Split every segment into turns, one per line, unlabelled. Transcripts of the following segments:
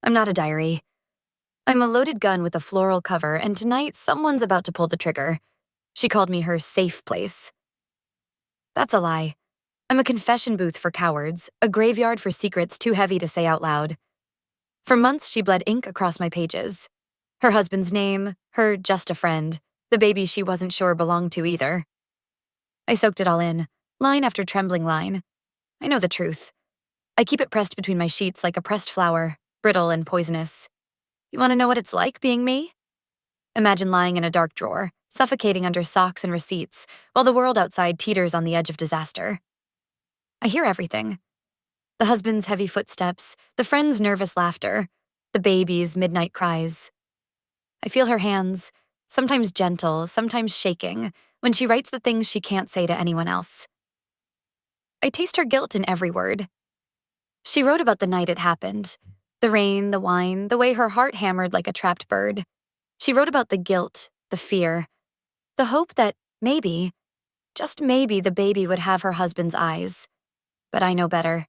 I'm not a diary. I'm a loaded gun with a floral cover, and tonight someone's about to pull the trigger. She called me her safe place. That's a lie. I'm a confession booth for cowards, a graveyard for secrets too heavy to say out loud. For months, she bled ink across my pages. Her husband's name, her just a friend, the baby she wasn't sure belonged to either. I soaked it all in, line after trembling line. I know the truth. I keep it pressed between my sheets like a pressed flower, brittle and poisonous. You want to know what it's like being me? Imagine lying in a dark drawer, suffocating under socks and receipts, while the world outside teeters on the edge of disaster. I hear everything. The husband's heavy footsteps, the friend's nervous laughter, the baby's midnight cries. I feel her hands, sometimes gentle, sometimes shaking, when she writes the things she can't say to anyone else. I taste her guilt in every word. She wrote about the night it happened, the rain, the wine, the way her heart hammered like a trapped bird. She wrote about the guilt, the fear, the hope that maybe, just maybe, the baby would have her husband's eyes. But I know better.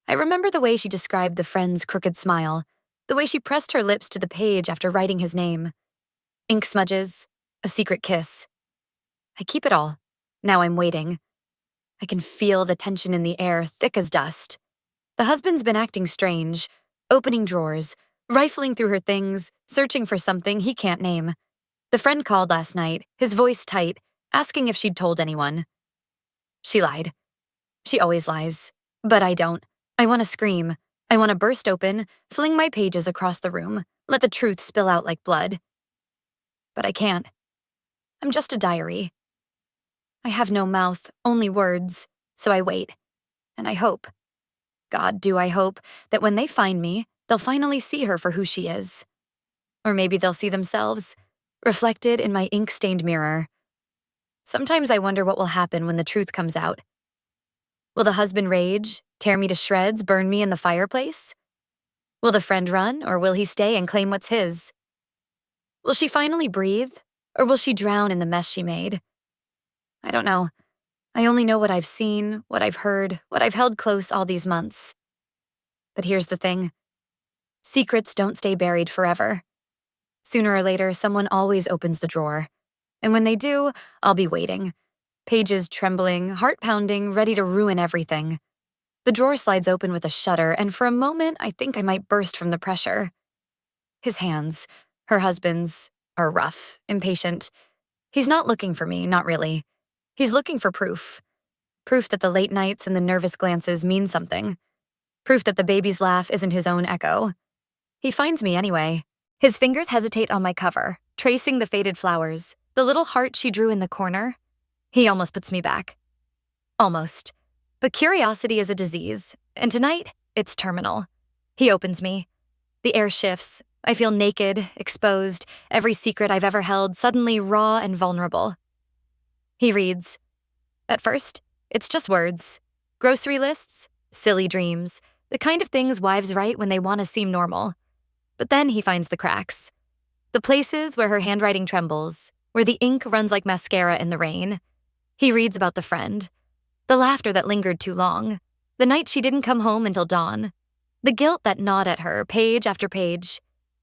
I remember the way she described the friend's crooked smile, the way she pressed her lips to the page after writing his name. Ink smudges, a secret kiss. I keep it all. Now I'm waiting. I can feel the tension in the air, thick as dust. The husband's been acting strange, opening drawers, rifling through her things, searching for something he can't name. The friend called last night, his voice tight, asking if she'd told anyone. She lied. She always lies. But I don't. I want to scream. I want to burst open, fling my pages across the room, let the truth spill out like blood. But I can't. I'm just a diary. I have no mouth, only words, so I wait. And I hope. God, do I hope that when they find me, they'll finally see her for who she is. Or maybe they'll see themselves, reflected in my ink-stained mirror. Sometimes I wonder what will happen when the truth comes out. Will the husband rage, tear me to shreds, burn me in the fireplace? Will the friend run, or will he stay and claim what's his? Will she finally breathe, or will she drown in the mess she made? I don't know. I only know what I've seen, what I've heard, what I've held close all these months. But here's the thing. Secrets don't stay buried forever. Sooner or later, someone always opens the drawer. And when they do, I'll be waiting. Pages trembling, heart pounding, ready to ruin everything. The drawer slides open with a shudder, and for a moment, I think I might burst from the pressure. His hands, her husband's, are rough, impatient. He's not looking for me, not really. He's looking for proof. Proof that the late nights and the nervous glances mean something. Proof that the baby's laugh isn't his own echo. He finds me anyway. His fingers hesitate on my cover, tracing the faded flowers, the little heart she drew in the corner. He almost puts me back. Almost. But curiosity is a disease, and tonight, it's terminal. He opens me. The air shifts. I feel naked, exposed, every secret I've ever held suddenly raw and vulnerable. He reads. At first, it's just words. Grocery lists, silly dreams, the kind of things wives write when they want to seem normal. But then he finds the cracks. The places where her handwriting trembles, where the ink runs like mascara in the rain. He reads about the friend. The laughter that lingered too long. The night she didn't come home until dawn. The guilt that gnawed at her, page after page.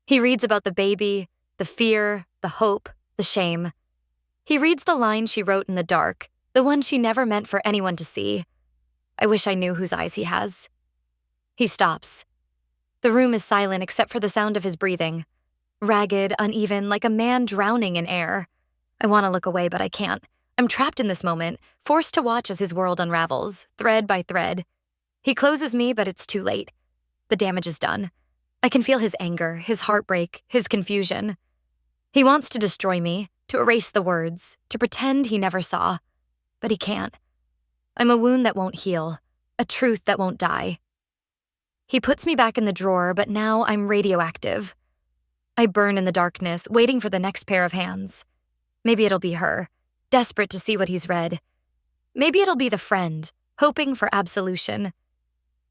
He reads about the baby, the fear, the hope, the shame. He reads the line she wrote in the dark, the one she never meant for anyone to see. I wish I knew whose eyes he has. He stops. The room is silent except for the sound of his breathing. Ragged, uneven, like a man drowning in air. I want to look away, but I can't. I'm trapped in this moment, forced to watch as his world unravels, thread by thread. He closes me, but it's too late. The damage is done. I can feel his anger, his heartbreak, his confusion. He wants to destroy me, to erase the words, to pretend he never saw. But he can't. I'm a wound that won't heal, a truth that won't die. He puts me back in the drawer, but now I'm radioactive. I burn in the darkness, waiting for the next pair of hands. Maybe it'll be her, desperate to see what he's read. Maybe it'll be the friend, hoping for absolution.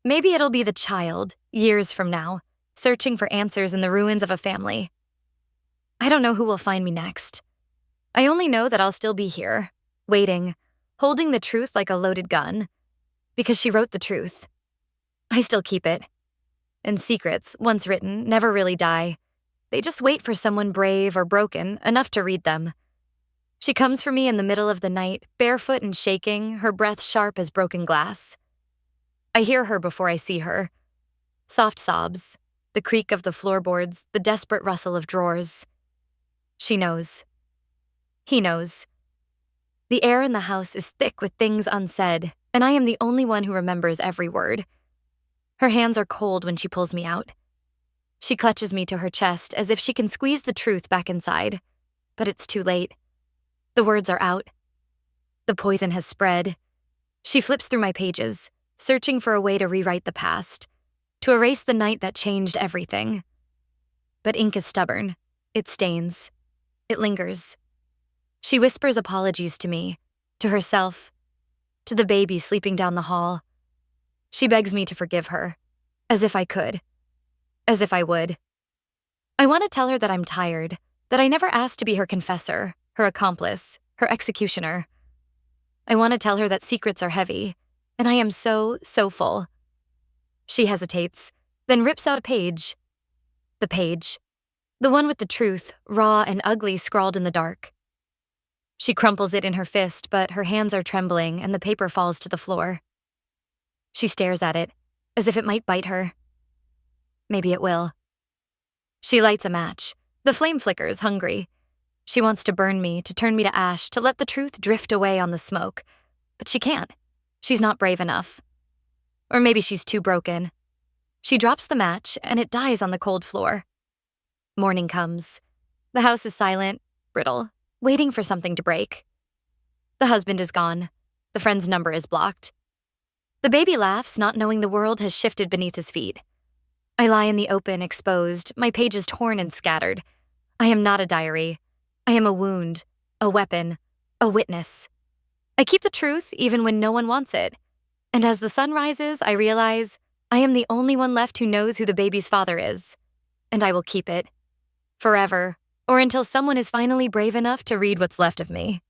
Maybe it'll be the child, years from now, searching for answers in the ruins of a family. I don't know who will find me next. I only know that I'll still be here, waiting, holding the truth like a loaded gun. Because she wrote the truth. I still keep it. And secrets, once written, never really die. They just wait for someone brave or broken enough to read them. She comes for me in the middle of the night, barefoot and shaking, her breath sharp as broken glass. I hear her before I see her. Soft sobs, the creak of the floorboards, the desperate rustle of drawers. She knows. He knows. The air in the house is thick with things unsaid, and I am the only one who remembers every word. Her hands are cold when she pulls me out. She clutches me to her chest as if she can squeeze the truth back inside, but it's too late. The words are out. The poison has spread. She flips through my pages, searching for a way to rewrite the past, to erase the night that changed everything. But ink is stubborn. It stains. It lingers. She whispers apologies to me, to herself, to the baby sleeping down the hall. She begs me to forgive her, as if I could, as if I would. I want to tell her that I'm tired, that I never asked to be her confessor, her accomplice, her executioner. I want to tell her that secrets are heavy, and I am so full. She hesitates, then rips out a page. The page. The one with the truth, raw and ugly, scrawled in the dark. She crumples it in her fist, but her hands are trembling and the paper falls to the floor. She stares at it, as if it might bite her. Maybe it will. She lights a match. The flame flickers, hungry. She wants to burn me, to turn me to ash, to let the truth drift away on the smoke. But she can't. She's not brave enough. Or maybe she's too broken. She drops the match, and it dies on the cold floor. Morning comes. The house is silent, brittle, waiting for something to break. The husband is gone. The friend's number is blocked. The baby laughs, not knowing the world has shifted beneath his feet. I lie in the open, exposed, my pages torn and scattered. I am not a diary. I am a wound, a weapon, a witness. I keep the truth even when no one wants it. And as the sun rises, I realize I am the only one left who knows who the baby's father is. And I will keep it. Forever, or until someone is finally brave enough to read what's left of me.